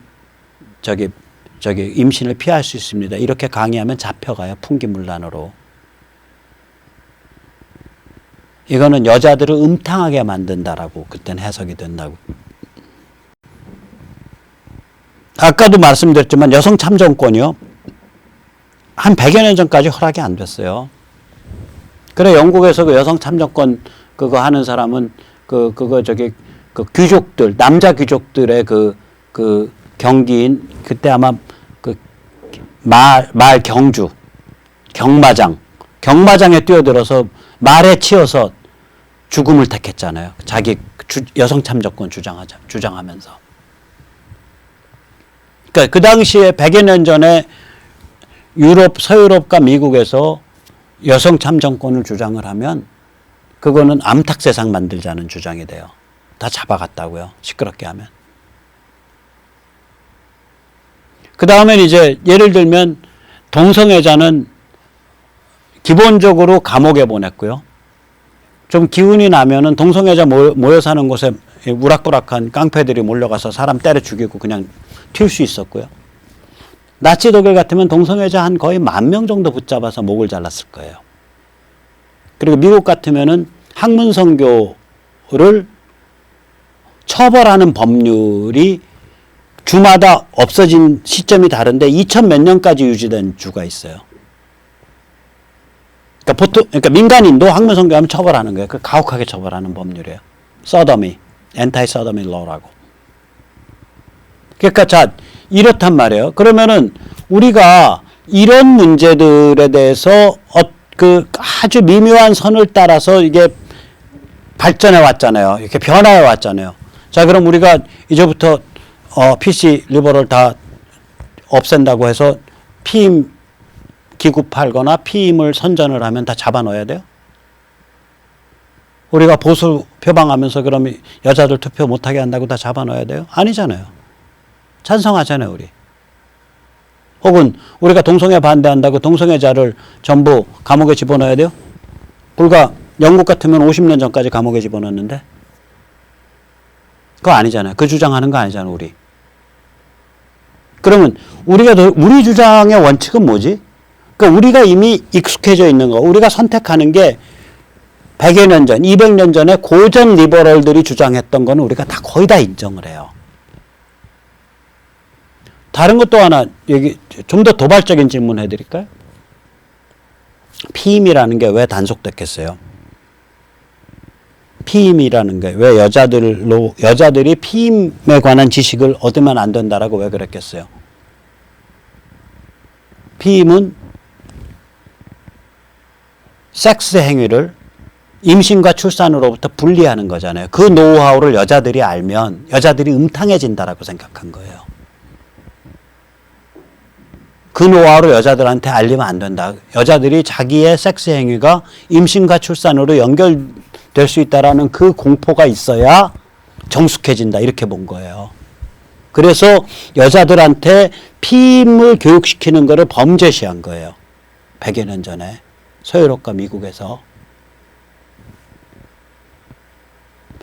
임신을 피할 수 있습니다. 이렇게 강의하면 잡혀가요. 풍기문란으로. 이거는 여자들을 음탕하게 만든다라고 그때는 해석이 된다고. 아까도 말씀드렸지만 여성 참정권이요. 한 100여 년 전까지 허락이 안 됐어요. 그래 영국에서 그 여성 참정권 그거 하는 사람은 그 귀족들 남자 귀족들의 그 경기인 그때 아마 그 말 경주 경마장에 뛰어들어서 말에 치여서 죽음을 택했잖아요. 자기 여성 참정권 주장하면서. 그러니까 그 당시에 100여 년 전에 서유럽과 미국에서 여성 참정권을 주장을 하면 그거는 암탉 세상 만들자는 주장이 돼요. 다 잡아갔다고요. 시끄럽게 하면. 그 다음엔 이제 예를 들면 동성애자는 기본적으로 감옥에 보냈고요. 좀 기운이 나면은 동성애자 모여 사는 곳에 우락부락한 깡패들이 몰려가서 사람 때려 죽이고 그냥 튈 수 있었고요. 나치 독일 같으면 동성애자 한 거의 10,000명 정도 붙잡아서 목을 잘랐을 거예요. 그리고 미국 같으면은 학문성교를 처벌하는 법률이 주마다 없어진 시점이 다른데 2000 몇 년까지 유지된 주가 있어요. 그러니까 민간인도 학문성교하면 처벌하는 거예요. 그 가혹하게 처벌하는 법률이에요. 서더미, 엔타이 서더미 로라고. 그러니까 자 이렇단 말이에요. 그러면은 우리가 이런 문제들에 대해서 그 아주 미묘한 선을 따라서 이게 발전해 왔잖아요. 이렇게 변화해 왔잖아요. 자 그럼 우리가 이제부터 PC 리버럴 다 없앤다고 해서 피임 기구 팔거나 피임을 선전을 하면 다 잡아 넣어야 돼요? 우리가 보수 표방하면서 그러면 여자들 투표 못하게 한다고 다 잡아 넣어야 돼요? 아니잖아요. 찬성하잖아요, 우리. 혹은 우리가 동성애 반대한다고 동성애자를 전부 감옥에 집어넣어야 돼요? 불과 영국 같으면 50년 전까지 감옥에 집어넣었는데? 그거 아니잖아요. 그 주장하는 거 아니잖아요, 우리. 그러면 우리 주장의 원칙은 뭐지? 그러니까 우리가 이미 익숙해져 있는 거, 우리가 선택하는 게 100여 년 전, 200년 전에 고전 리버럴들이 주장했던 거는 우리가 다 거의 다 인정을 해요. 다른 것도 하나 좀 더 도발적인 질문 해드릴까요? 피임이라는 게 왜 단속됐겠어요? 피임이라는 게 왜 여자들이 피임에 관한 지식을 얻으면 안 된다라고 왜 그랬겠어요? 피임은 섹스 행위를 임신과 출산으로부터 분리하는 거잖아요. 그 노하우를 여자들이 알면 여자들이 음탕해진다라고 생각한 거예요. 그 노하우를 여자들한테 알리면 안 된다. 여자들이 자기의 섹스 행위가 임신과 출산으로 연결될 수 있다라는 그 공포가 있어야 정숙해진다. 이렇게 본 거예요. 그래서 여자들한테 피임을 교육시키는 것을 범죄시한 거예요. 100여 년 전에 서유럽과 미국에서.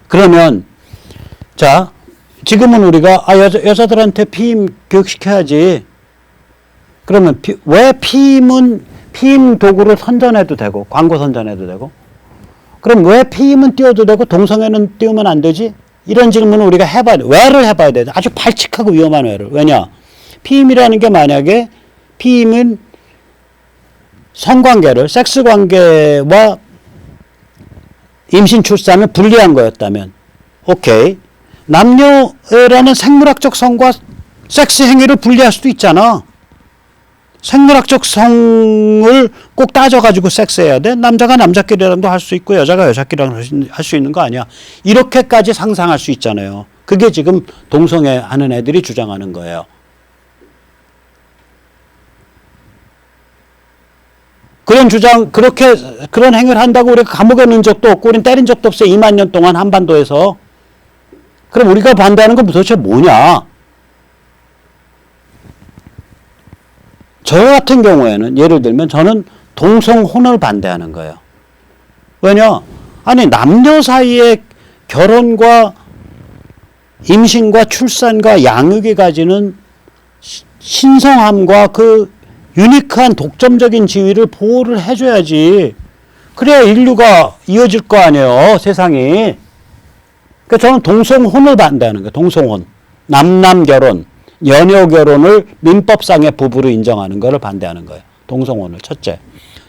그러면 자 지금은 우리가 여자들한테 피임 교육시켜야지. 그러면 왜 피임 도구를 선전해도 되고 광고 선전해도 되고 그럼 왜 피임은 띄워도 되고 동성애는 띄우면 안 되지? 이런 질문을 우리가 해봐야 돼. 왜를 해봐야 돼. 아주 발칙하고 위험한 왜를. 왜냐? 피임이라는 게 만약에 피임은 성관계를 섹스관계와 임신 출산을 분리한 거였다면 오케이. 남녀라는 생물학적 성과 섹스 행위를 분리할 수도 있잖아. 생물학적 성을 꼭 따져가지고 섹스해야 돼? 남자가 남자끼리랑도 할 수 있고 여자가 여자끼리랑 할 수 있는 거 아니야. 이렇게까지 상상할 수 있잖아요. 그게 지금 동성애 하는 애들이 주장하는 거예요. 그런 주장, 그렇게, 그런 행위를 한다고 우리가 감옥에 넣은 적도 없고, 우린 때린 적도 없어요. 2만 년 동안 한반도에서. 그럼 우리가 반대하는 건 도대체 뭐냐? 저 같은 경우에는, 예를 들면 저는 동성혼을 반대하는 거예요. 왜냐? 아니, 남녀 사이에 결혼과 임신과 출산과 양육이 가지는 신성함과 그 유니크한 독점적인 지위를 보호를 해줘야지. 그래야 인류가 이어질 거 아니에요, 세상이. 그러니까 저는 동성혼을 반대하는 거예요. 동성혼. 남남 결혼, 연여 결혼을 민법상의 부부로 인정하는 것을 반대하는 거예요. 동성혼을 첫째.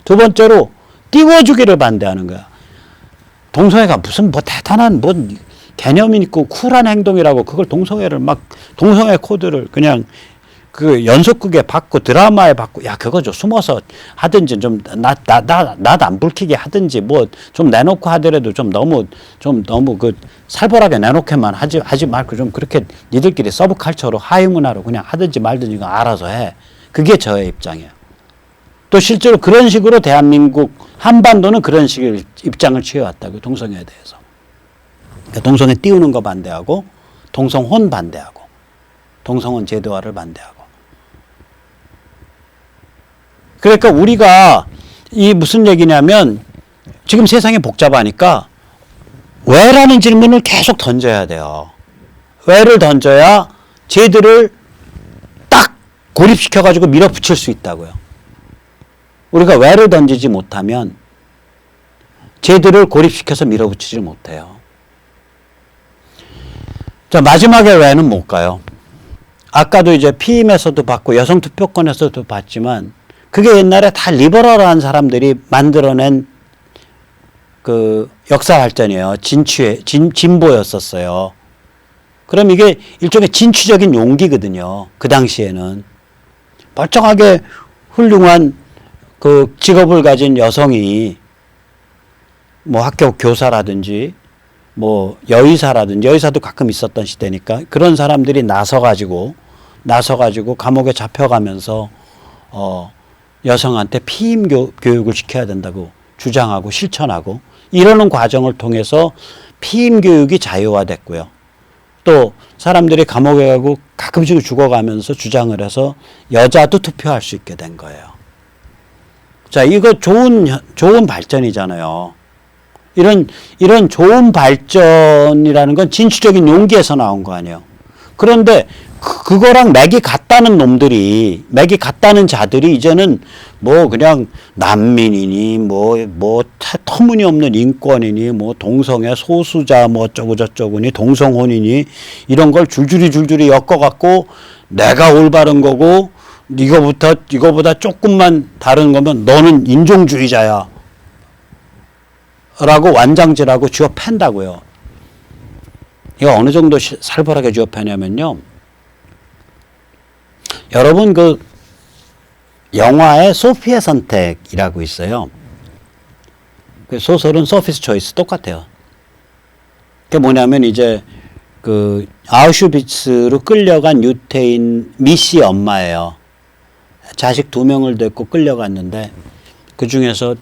두 번째로 띄워주기를 반대하는 거야. 동성애가 무슨 뭐 대단한 뭐 개념이 있고 쿨한 행동이라고 그걸 동성애를 막 동성애 코드를 그냥 그 연속극에 받고 드라마에 받고 야 그거 좀 숨어서 하든지 좀 낯 안 불키게 하든지 뭐 좀 내놓고 하더라도 좀 너무 그 살벌하게 내놓게만 하지 말고 좀 그렇게 니들끼리 서브컬처로 하위 문화로 그냥 하든지 말든지 이거 알아서 해. 그게 저의 입장이에요. 또 실제로 그런 식으로 대한민국 한반도는 그런 식의 입장을 취해왔다고 동성애에 대해서. 그러니까 동성애 띄우는 거 반대하고 동성혼 반대하고 동성혼 제도화를 반대하고. 그러니까 우리가 이 무슨 얘기냐면 지금 세상이 복잡하니까 왜라는 질문을 계속 던져야 돼요. 왜를 던져야 쟤들을 딱 고립시켜가지고 밀어붙일 수 있다고요. 우리가 왜를 던지지 못하면 쟤들을 고립시켜서 밀어붙이지 못해요. 자, 마지막에 왜는 뭘까요? 아까도 이제 피임에서도 봤고 여성 투표권에서도 봤지만 그게 옛날에 다 리버럴한 사람들이 만들어낸 그 역사 발전이에요. 진보였었어요. 그럼 이게 일종의 진취적인 용기거든요. 그 당시에는. 멀쩡하게 훌륭한 그 직업을 가진 여성이 뭐 학교 교사라든지 뭐 여의사라든지 여의사도 가끔 있었던 시대니까 그런 사람들이 나서가지고 감옥에 잡혀가면서 여성한테 피임 교육을 시켜야 된다고 주장하고 실천하고 이러는 과정을 통해서 피임 교육이 자유화됐고요. 또 사람들이 감옥에 가고 가끔씩 죽어가면서 주장을 해서 여자도 투표할 수 있게 된 거예요. 자, 이거 좋은 발전이잖아요. 이런 좋은 발전이라는 건 진취적인 용기에서 나온 거 아니에요. 그런데 그거랑 맥이 같다는 놈들이, 맥이 같다는 자들이 이제는 뭐 그냥 난민이니 뭐 터무니없는 인권이니 뭐 동성애 소수자 뭐 어쩌고 저쩌고니 동성혼이니 이런 걸 줄줄이 엮어갖고 내가 올바른 거고 이거보다 조금만 다른 거면 너는 인종주의자야 라고 완장질하고 쥐어 팬다고요. 이거 어느 정도 살벌하게 쥐어 패냐면요. 여러분 그 영화에 소피의 선택이라고 있어요. 그 소설은 소피스 초이스 똑같아요. 그게 뭐냐면 이제 그 아우슈비츠로 끌려간 유태인 미씨 엄마예요. 자식 2명을 데리고 끌려갔는데 그 중에서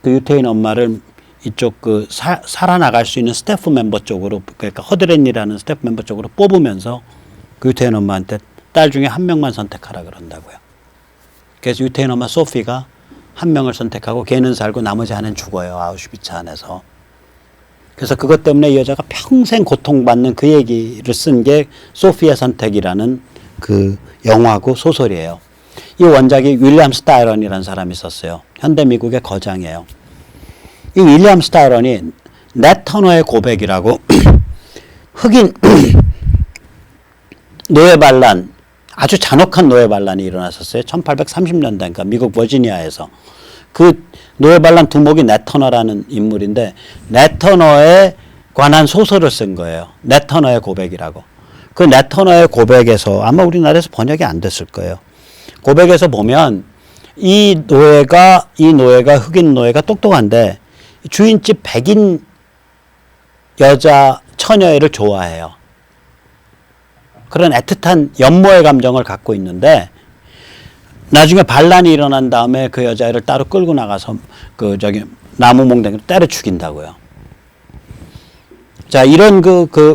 그 유태인 엄마를 이쪽 그 살아나갈 수 있는 스태프 멤버 쪽으로 그러니까 허드렛이라는 스태프 멤버 쪽으로 뽑으면서 그 유태인 엄마한테 딸 중에 한 명만 선택하라 그런다고요. 그래서 유태인 엄마 소피가 한 명을 선택하고 걔는 살고 나머지 하나는 죽어요. 아우슈비츠 안에서. 그래서 그것 때문에 이 여자가 평생 고통받는 그 얘기를 쓴 게 소피의 선택이라는 그 영화고 소설이에요. 이 원작이 윌리엄 스타이런이라는 사람이 있었어요. 현대 미국의 거장이에요. 이 윌리엄 스타이런이 넷 터너의 고백이라고 흑인 노예 반란, 아주 잔혹한 노예 반란이 일어났었어요. 1830년대, 그러니까 미국 버지니아에서. 그 노예 반란 두목이 넷 터너라는 인물인데 넷 터너에 관한 소설을 쓴 거예요. 넷 터너의 고백이라고. 그 넷 터너의 고백에서 아마 우리나라에서 번역이 안 됐을 거예요. 고백에서 보면 이 노예가 흑인 노예가 똑똑한데 주인집 백인 여자 처녀애를 좋아해요. 그런 애틋한 연모의 감정을 갖고 있는데 나중에 반란이 일어난 다음에 그 여자애를 따로 끌고 나가서 나무 몽둥이로 때려 죽인다고요. 자, 이런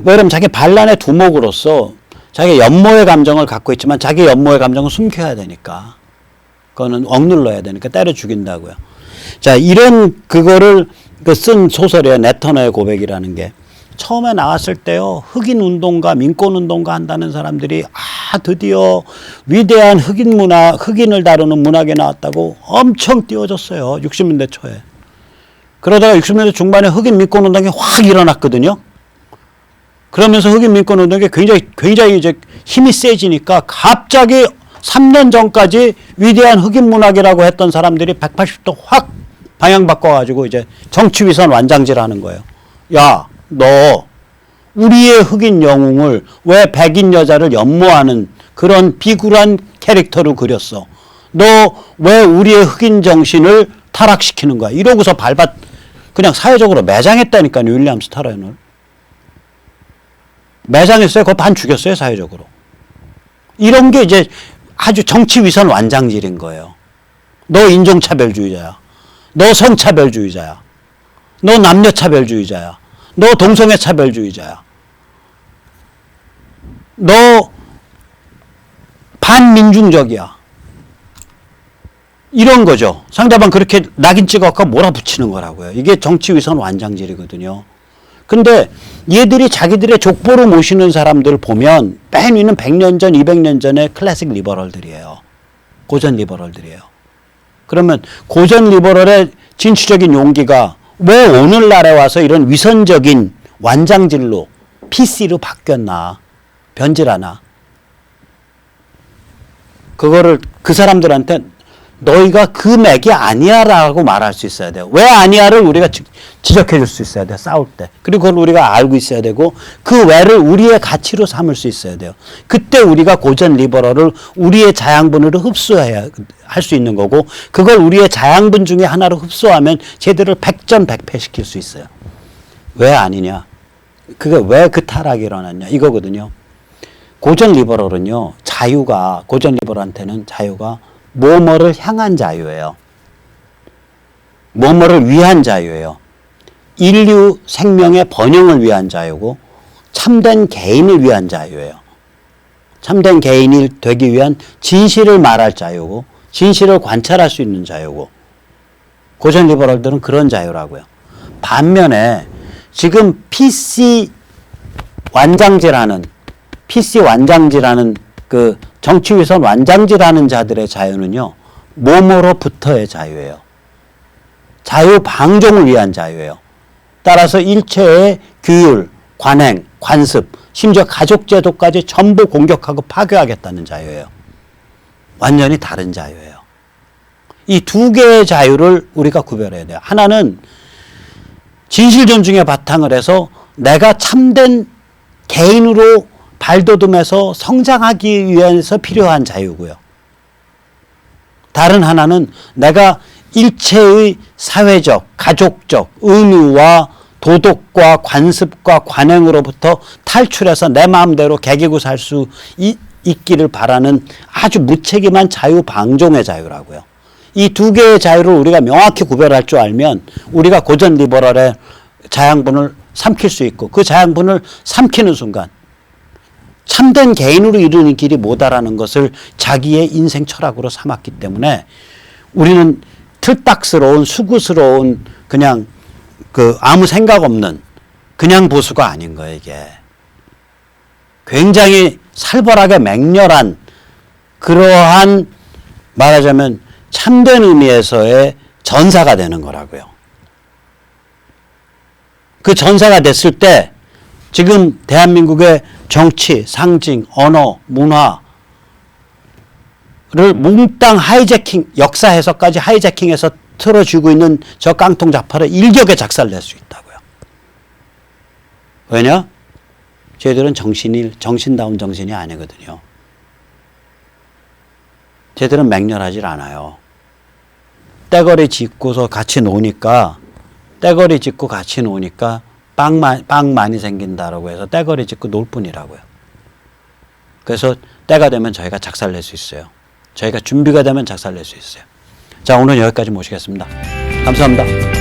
왜냐면 자기 반란의 두목으로서 자기 연모의 감정을 갖고 있지만 자기 연모의 감정을 숨겨야 되니까. 그거는 억눌러야 되니까 때려 죽인다고요. 자, 이런 그거를 쓴 소설이에요. 네터너의 고백이라는 게. 처음에 나왔을 때요, 흑인 운동가, 민권 운동가 한다는 사람들이 드디어 위대한 흑인 문화, 흑인을 다루는 문학에 나왔다고 엄청 띄워줬어요. 60년대 초에. 그러다가 60년대 중반에 흑인 민권 운동이 확 일어났거든요. 그러면서 흑인 민권 운동이 굉장히 이제 힘이 세지니까 갑자기 3년 전까지 위대한 흑인 문학이라고 했던 사람들이 180도 확 방향 바꿔가지고 이제 정치 위선 완장질 하는 거예요. 야, 너 우리의 흑인 영웅을 왜 백인 여자를 연모하는 그런 비굴한 캐릭터로 그렸어? 너 왜 우리의 흑인 정신을 타락시키는 거야? 이러고서 그냥 사회적으로 매장했다니까요. 윌리엄 스타런을. 매장했어요. 그거 반 죽였어요. 사회적으로. 이런 게 이제 아주 정치 위선 완장질인 거예요. 너 인종차별주의자야. 너 성차별주의자야. 너 남녀차별주의자야. 너 동성애 차별주의자야. 너 반민중적이야. 이런 거죠. 상대방 그렇게 낙인 찍어서 몰아붙이는 거라고요. 이게 정치 위선 완장질이거든요. 근데 얘들이 자기들의 족보로 모시는 사람들 보면 맨 위는 100년 전, 200년 전의 클래식 리버럴들이에요. 고전 리버럴들이에요. 그러면 고전 리버럴의 진취적인 용기가 왜 오늘날에 와서 이런 위선적인 완장질로 PC로 바뀌었나, 변질하나. 그거를 그 사람들한테 너희가 그 맥이 아니야 라고 말할 수 있어야 돼요. 왜 아니야를 우리가 지적해 줄 수 있어야 돼요. 싸울 때. 그리고 그걸 우리가 알고 있어야 되고 그 왜를 우리의 가치로 삼을 수 있어야 돼요. 그때 우리가 고전 리버럴을 우리의 자양분으로 흡수해야 할 수 있는 거고 그걸 우리의 자양분 중에 하나로 흡수하면 쟤들을 백전백패시킬 수 있어요. 왜 아니냐. 그게 왜 그 타락이 일어났냐 이거거든요. 고전 리버럴은요. 고전 리버럴한테는 자유가 뭐뭐를 향한 자유예요. 뭐뭐를 위한 자유예요. 인류 생명의 번영을 위한 자유고 참된 개인을 위한 자유예요. 참된 개인이 되기 위한 진실을 말할 자유고 진실을 관찰할 수 있는 자유고 고전 리버럴들은 그런 자유라고요. 반면에 지금 PC 완장질하는 그 정치위선 완장질하는 자들의 자유는요. 뭐뭐로부터의 자유예요. 자유방종을 위한 자유예요. 따라서 일체의 규율, 관행, 관습, 심지어 가족제도까지 전부 공격하고 파괴하겠다는 자유예요. 완전히 다른 자유예요. 이 두 개의 자유를 우리가 구별해야 돼요. 하나는 진실 존중에 바탕을 해서 내가 참된 개인으로 발돋움해서 성장하기 위해서 필요한 자유고요. 다른 하나는 내가 일체의 사회적, 가족적 의무와 도덕과 관습과 관행으로부터 탈출해서 내 마음대로 개기고 살 수 있기를 바라는 아주 무책임한 자유방종의 자유라고요. 이 두 개의 자유를 우리가 명확히 구별할 줄 알면 우리가 고전 리버럴의 자양분을 삼킬 수 있고 그 자양분을 삼키는 순간 참된 개인으로 이르는 길이 뭐다라는 것을 자기의 인생 철학으로 삼았기 때문에 우리는 틀딱스러운 수구스러운 그냥 아무 생각 없는 그냥 보수가 아닌 거예요. 이게 굉장히 살벌하게 맹렬한 그러한 말하자면 참된 의미에서의 전사가 되는 거라고요. 그 전사가 됐을 때 지금 대한민국의 정치, 상징, 언어, 문화를 몽땅 하이제킹, 역사 해석까지 하이제킹해서 틀어주고 있는 저 깡통 좌파를 일격에 작살낼 수 있다고요. 왜냐? 쟤들은 정신다운 정신이 아니거든요. 쟤들은 맹렬하질 않아요. 떼거리 짚고서 같이 노니까 빵 많이 생긴다라고 해서 떼거리 짚고 놀 뿐이라고요. 그래서 때가 되면 저희가 작살낼 수 있어요. 저희가 준비가 되면 작살낼 수 있어요. 자, 오늘 여기까지 모시겠습니다. 감사합니다.